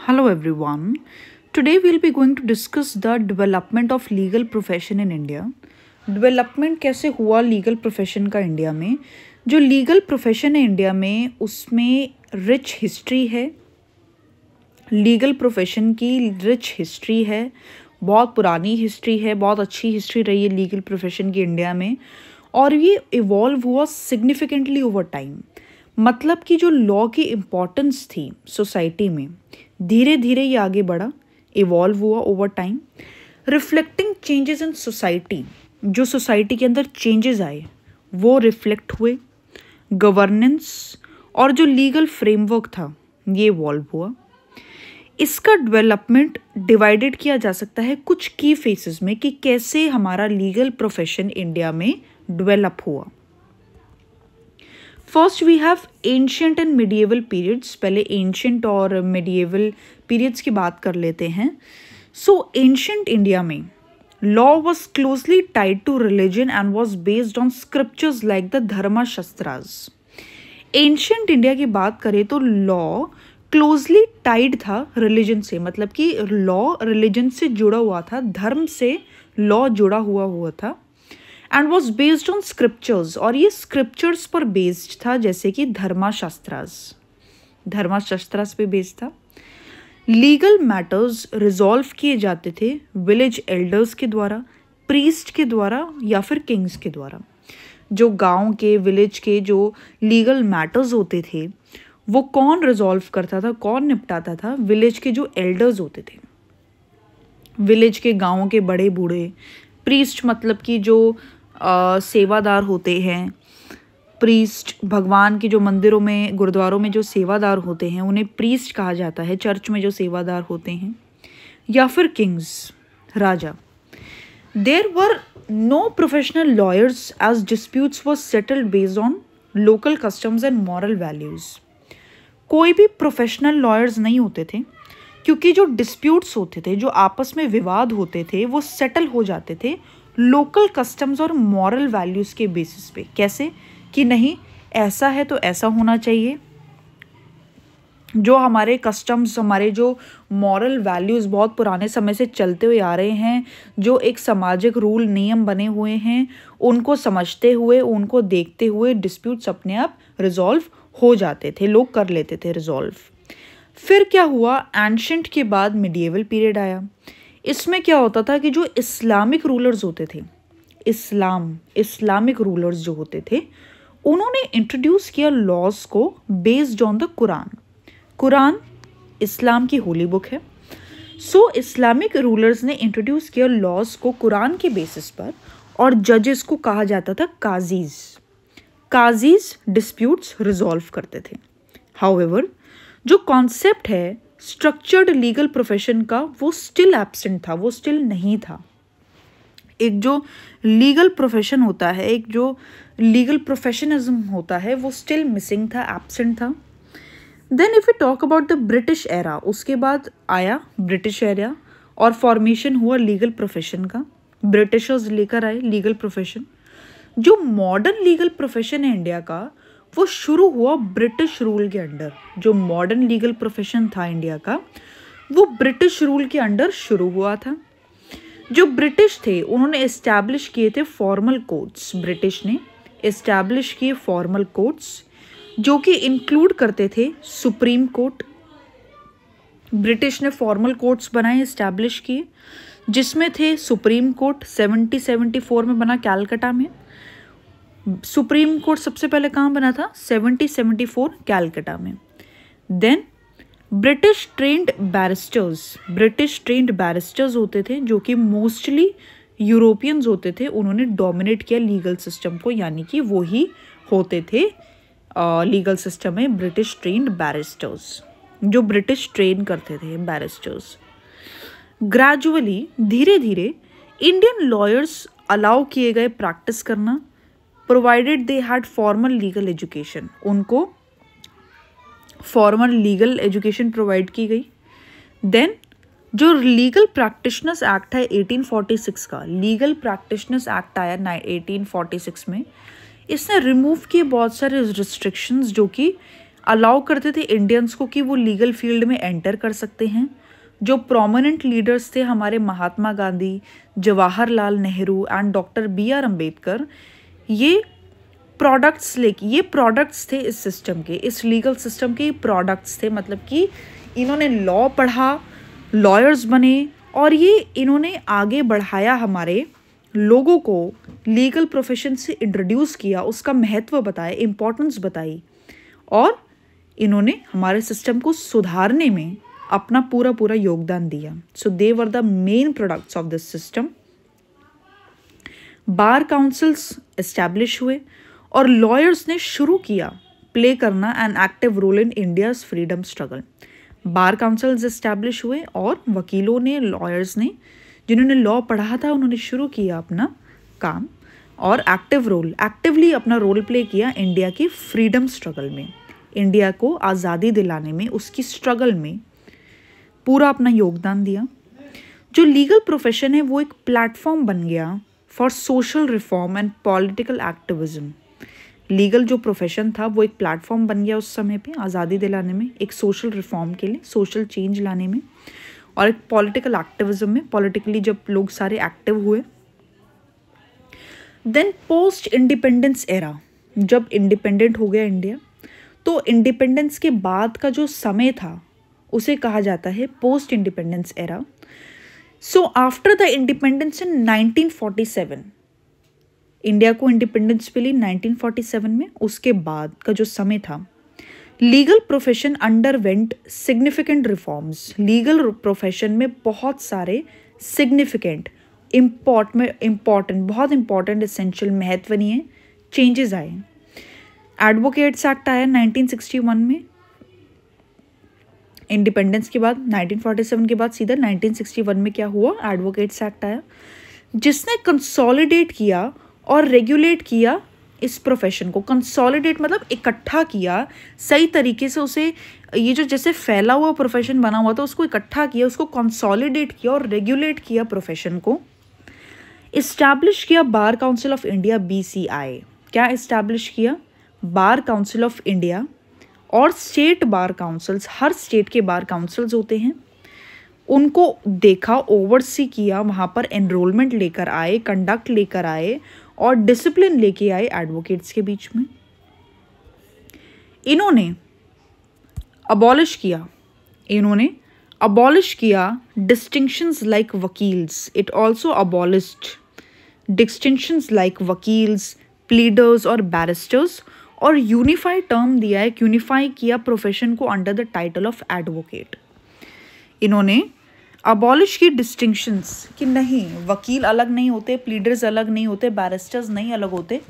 Hello everyone. Today we'll be going to discuss the development of legal profession in India. Development कैसे हुआ legal profession का India में। जो legal profession है India में उसमें रिच हिस्ट्री है। लीगल प्रोफेशन की रिच हिस्ट्री है, बहुत पुरानी हिस्ट्री है, बहुत अच्छी हिस्ट्री रही है लीगल प्रोफेशन की इंडिया में और ये इवॉल्व हुआ सिग्निफिकेंटली ओवर टाइम। मतलब कि जो लॉ की इम्पोर्टेंस थी सोसाइटी में धीरे धीरे ये आगे बढ़ा, इवॉल्व हुआ over time, reflecting changes in society. जो सोसाइटी के अंदर चेंजेस आए वो रिफ्लेक्ट हुए, गवर्नेंस और जो लीगल फ्रेमवर्क था ये इवॉल्व हुआ। इसका डेवलपमेंट डिवाइडेड किया जा सकता है कुछ की फेसेस में कि कैसे हमारा लीगल प्रोफेशन इंडिया में डेवलप हुआ। First we have ancient and medieval periods. पहले एंशियंट और मिडिएवल पीरियड्स की बात कर लेते हैं। सो एंशियंट इंडिया में law was closely tied to religion and was based on scriptures like the Dharma Shastras. Ancient India की बात करें तो लॉ क्लोजली टाइड था रिलीजन से, मतलब कि लॉ रिलीजन से जुड़ा हुआ था, धर्म से लॉ जुड़ा हुआ था and was based on scriptures, और ये स्क्रिप्चर्स पर बेस्ड था जैसे कि धर्माशास्त्रास पे बेस्ड था। लीगल मैटर्स रिजॉल्व किए जाते थे विलेज एल्डर्स के द्वारा, प्रीस्ट के द्वारा या फिर किंग्स के द्वारा। जो गांव के विलेज के जो लीगल मैटर्स होते थे वो कौन रिजॉल्व करता था, कौन निपटाता था? विलेज के जो एल्डर्स होते थे, विलेज के गाँव के बड़े बूढ़े। प्रीस्ट मतलब कि जो सेवादार होते हैं, प्रीस्ट भगवान के जो मंदिरों में गुरुद्वारों में जो सेवादार होते हैं उन्हें प्रीस्ट कहा जाता है, चर्च में जो सेवादार होते हैं, या फिर किंग्स, राजा। There were no professional lawyers as disputes were settled based on local customs and moral values. कोई भी प्रोफेशनल लॉयर्स नहीं होते थे क्योंकि जो डिस्प्यूट्स होते थे, जो आपस में विवाद होते थे, वो सेटल हो जाते थे लोकल कस्टम्स और मॉरल वैल्यूज़ के बेसिस पे। कैसे कि नहीं ऐसा है तो ऐसा होना चाहिए। जो हमारे कस्टम्स, हमारे जो मॉरल वैल्यूज़ बहुत पुराने समय से चलते हुए आ रहे हैं, जो एक सामाजिक रूल नियम बने हुए हैं, उनको समझते हुए, उनको देखते हुए डिस्प्यूट्स अपने आप रिजॉल्व हो जाते थे, लोग कर लेते थे रिजॉल्व। फिर क्या हुआ, एंशिएंट के बाद मिडिएवल पीरियड आया। इसमें क्या होता था कि जो इस्लामिक रूलर्स होते थे, इस्लामिक रूलर्स जो होते थे, उन्होंने इंट्रोड्यूस किया लॉज को based on the Quran. Quran Islam की होली बुक है। सो इस्लामिक रूलर्स ने इंट्रोड्यूस किया लॉज को कुरान के बेसिस पर, और जजेस को कहा जाता था काजीज। काजीज डिस्प्यूट्स रिजॉल्व करते थे। हाउएवर जो कॉन्सेप्ट है स्ट्रक्चर्ड लीगल प्रोफेशन का वो स्टिल एब्सेंट था, वो स्टिल नहीं था। एक जो लीगल प्रोफेशन होता है, एक जो लीगल प्रोफेशनलिज्म होता है, वो स्टिल मिसिंग था, एब्सेंट था। Then if you talk about the British era, उसके बाद आया ब्रिटिश एरा और फॉर्मेशन हुआ लीगल प्रोफेशन का। ब्रिटिशर्स लेकर आए लीगल प्रोफेशन। जो मॉडर्न लीगल प्रोफेशन है इंडिया का वो शुरू हुआ ब्रिटिश रूल के अंडर। जो मॉडर्न लीगल प्रोफेशन था इंडिया का वो ब्रिटिश रूल के अंडर शुरू हुआ था। जो ब्रिटिश थे उन्होंने एस्टैब्लिश किए थे फॉर्मल कोड्स। ब्रिटिश ने एस्टैब्लिश किए फॉर्मल कोड्स जो कि इंक्लूड करते थे सुप्रीम कोर्ट। ब्रिटिश ने फॉर्मल कोर्ट्स बनाए, एस्टैब्लिश किए, जिसमें थे सुप्रीम कोर्ट 1774 में बना कैलकाटा में। सुप्रीम कोर्ट सबसे पहले कहाँ बना था? 1774 कैलकाटा में। देन ब्रिटिश ट्रेंड बैरिस्टर्स होते थे जो कि मोस्टली यूरोपियंस होते थे। उन्होंने डोमिनेट किया लीगल सिस्टम को, यानी कि वो ही होते थे लीगल सिस्टम में ब्रिटिश ट्रेंड बैरिस्टर्स, जो ब्रिटिश ट्रेन करते थे बैरिस्टर्स। ग्रेजुअली धीरे धीरे इंडियन लॉयर्स अलाउ किए गए प्रैक्टिस करना, provided they had formal legal education. उनको फॉर्मल लीगल एजुकेशन प्रोवाइड की गई। देन जो लीगल प्रैक्टिशनर्स एक्ट है 1846 का, लीगल प्रैक्टिशनर्स एक्ट आया 1846 में, इसने रिमूव किए बहुत सारे रिस्ट्रिक्शंस जो कि अलाउ करते थे इंडियंस को कि वो लीगल फील्ड में एंटर कर सकते हैं। जो प्रोमिनेंट लीडर्स थे हमारे Mahatma Gandhi, Jawaharlal Nehru and doctor B.R. Ambedkar, ये प्रोडक्ट्स थे इस सिस्टम के, इस लीगल सिस्टम के प्रोडक्ट्स थे। मतलब कि इन्होंने लॉ पढ़ा, लॉयर्स बने और ये इन्होंने आगे बढ़ाया, हमारे लोगों को लीगल प्रोफेशन से इंट्रोड्यूस किया, उसका महत्व बताया, इम्पोर्टेंस बताई और इन्होंने हमारे सिस्टम को सुधारने में अपना पूरा योगदान दिया। So they were the main products of this system. Bar councils establish हुए और लॉयर्स ने शुरू किया प्ले करना an active role in India's freedom struggle. Bar councils establish हुए और वकीलों ने, लॉयर्स ने, जिन्होंने लॉ पढ़ा था, उन्होंने शुरू किया अपना काम और एक्टिवली अपना रोल प्ले किया इंडिया की फ्रीडम स्ट्रगल में, इंडिया को आज़ादी दिलाने में, उसकी स्ट्रगल में पूरा अपना योगदान दिया। जो लीगल प्रोफेशन है वो एक प्लेटफॉर्म बन गया for social reform and political activism. Legal जो प्रोफेशन था वो एक प्लेटफॉर्म बन गया उस समय पे आज़ादी दिलाने में, एक सोशल रिफॉर्म के लिए, सोशल चेंज लाने में और एक पॉलिटिकल एक्टिविज्म में, पॉलिटिकली जब लोग सारे एक्टिव हुए। देन पोस्ट इंडिपेंडेंस एरा, जब इंडिपेंडेंट हो गया इंडिया, तो इंडिपेंडेंस के बाद का जो समय था उसे कहा जाता है post independence era. So after the independence in 1947, India को इंडिपेंडेंस मिली 1947 में, उसके बाद का जो समय था, legal profession underwent significant reforms. Legal profession में बहुत सारे सिग्निफिकेंट, बहुत इंपॉर्टेंट, एसेंशियल, महत्वनीय चेंजेस आए। एडवोकेट्स एक्ट आया 1961 में, इंडिपेंडेंस के बाद 1947 के बाद सीधा 1961 में क्या हुआ, एडवोकेट्स एक्ट आया, जिसने कंसोलिडेट किया और रेगुलेट किया इस प्रोफेशन को। कंसोलिडेट मतलब इकट्ठा किया, सही तरीके से उसे, ये जो जैसे फैला हुआ प्रोफेशन बना हुआ था उसको इकट्ठा किया, उसको कंसोलिडेट किया और रेगुलेट किया प्रोफेशन को। इस्टेब्लिश किया bar council of India, BCI। क्या इस्टेब्लिश किया? बार काउंसिल ऑफ इंडिया और स्टेट बार काउंसिल्स, हर स्टेट के बार काउंसिल्स होते हैं, उनको देखा, ओवरसी किया, वहाँ पर एनरोलमेंट लेकर आए, कंडक्ट लेकर आए और डिसिप्लिन लेके आए एडवोकेट्स के बीच में। इन्होंने अबॉलिश किया distinctions like vakils. It also abolished distinctions like vakils, pleaders और बैरिस्टर्स, और यूनिफाइड टर्म दिया है, यूनिफाई किया प्रोफेशन को under the title of advocate. इन्होंने अबॉलिश की डिस्टिंक्शंस कि नहीं, वकील अलग नहीं होते, प्लीडर्स अलग नहीं होते, बैरिस्टर्स नहीं अलग होते,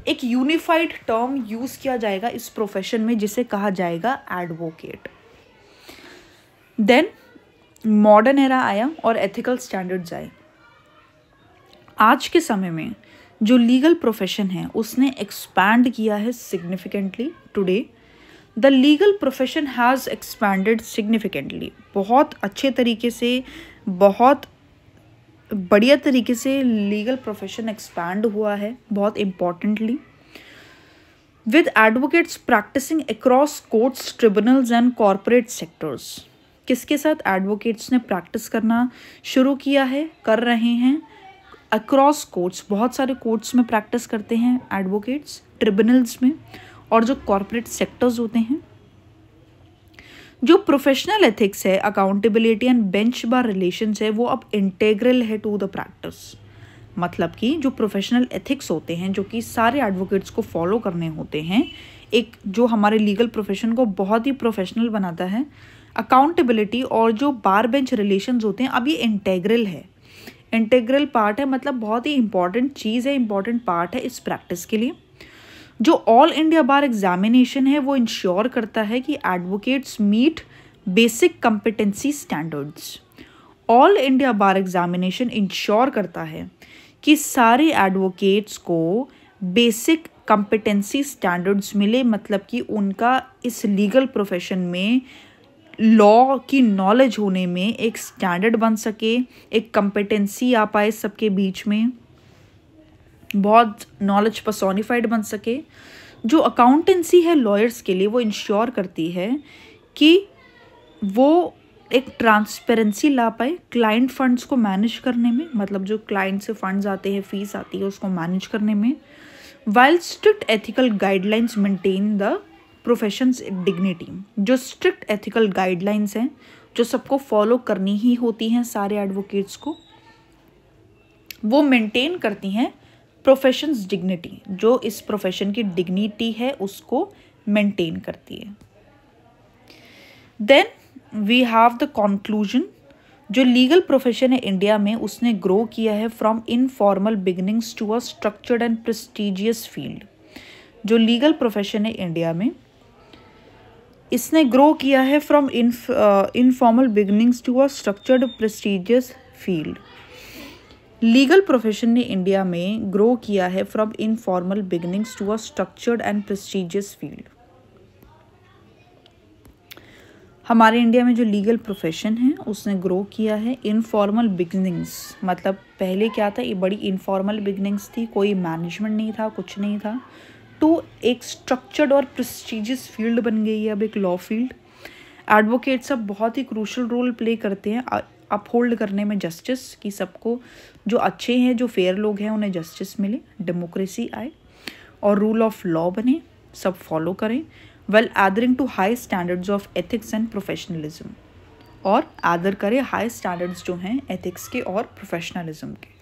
एक यूनिफाइड टर्म यूज़ किया जाएगा इस प्रोफेशन में जिसे कहा जाएगा एडवोकेट। देन मॉडर्न एरा आया और एथिकल स्टैंडर्ड्स आए। आज के समय में जो लीगल प्रोफेशन है उसने एक्सपैंड किया है significantly. Today the legal profession has expanded significantly. बहुत अच्छे तरीके से, बहुत बढ़िया तरीके से लीगल प्रोफेशन एक्सपैंड हुआ है, बहुत importantly, with advocates practising across courts, tribunals and corporate sectors. किसके साथ? एडवोकेट्स ने प्रैक्टिस करना शुरू किया है, कर रहे हैं, अक्रॉस कोर्ट्स, बहुत सारे कोर्ट्स में प्रैक्टिस करते हैं एडवोकेट्स, ट्रिब्यूनल्स में, और जो कॉरपोरेट सेक्टर्स होते हैं। जो प्रोफेशनल एथिक्स है, accountability and bench bar relations है, वो अब इंटेग्रल है टू द प्रैक्टिस। मतलब कि जो प्रोफेशनल एथिक्स होते हैं, जो कि सारे एडवोकेट्स को फॉलो करने होते हैं, एक जो हमारे लीगल प्रोफेशन को बहुत ही प्रोफेशनल बनाता है, अकाउंटेबिलिटी और जो बार बेंच रिलेशंस होते हैं, अब ये इंटेग्रल है, इंटेग्रल पार्ट है, मतलब बहुत ही इंपॉर्टेंट चीज़ है, इंपॉर्टेंट पार्ट है इस प्रैक्टिस के लिए। जो ऑल इंडिया बार एग्जामिनेशन है वो इंश्योर करता है कि advocates meet basic competency standards. All India bar examination ensure करता है कि सारे एडवोकेट्स को बेसिक कॉम्पिटेंसी स्टैंडर्ड्स मिले, मतलब कि उनका इस लीगल प्रोफेशन में लॉ की नॉलेज होने में एक स्टैंडर्ड बन सके, एक कॉम्पिटेंसी आ पाए सबके बीच में, बहुत नॉलेज पर्सोनिफाइड बन सके। जो अकाउंटेंसी है लॉयर्स के लिए, वो इंश्योर करती है कि वो एक ट्रांसपेरेंसी ला पाए क्लाइंट फंड्स को मैनेज करने में, मतलब जो क्लाइंट से फंड्स आते हैं, फीस आती है, उसको मैनेज करने में, while strict ethical guidelines maintain the professions dignity. जो स्ट्रिक्ट एथिकल गाइडलाइंस हैं जो सबको फॉलो करनी ही होती हैं सारे एडवोकेट्स को, वो मेंटेन करती हैं प्रोफेशंस डिग्निटी, जो इस प्रोफेशन की डिग्निटी है उसको मेंटेन करती है। Then we have the conclusion. जो लीगल प्रोफेशन है इंडिया में, उसने ग्रो किया है from informal beginnings to a structured and prestigious field. जो लीगल प्रोफेशन है इंडिया में, इसने ग्रो किया है from informal beginnings to a structured prestigious field. Legal profession ने इंडिया में ग्रो किया है from informal beginnings to a structured and prestigious field. हमारे इंडिया में जो लीगल प्रोफेशन है उसने ग्रो किया है इनफॉर्मल बिगिनिंग्स, मतलब पहले क्या था, ये बड़ी इनफॉर्मल बिगिनिंग्स थी, कोई मैनेजमेंट नहीं था, कुछ नहीं था, तो एक स्ट्रक्चर्ड और प्रेस्टिजियस फील्ड बन गई है अब एक लॉ फील्ड। एडवोकेट सब बहुत ही क्रूशल रोल प्ले करते हैं अपहोल्ड करने में जस्टिस की, सबको जो अच्छे हैं, जो फेयर लोग हैं, उन्हें जस्टिस मिले, डेमोक्रेसी आए और रूल ऑफ लॉ बने, सब फॉलो करें, well adhering to high standards of ethics and professionalism, और आदर करें हाई स्टैंडर्ड्स जो हैं एथिक्स के और प्रोफेशनलिज्म के।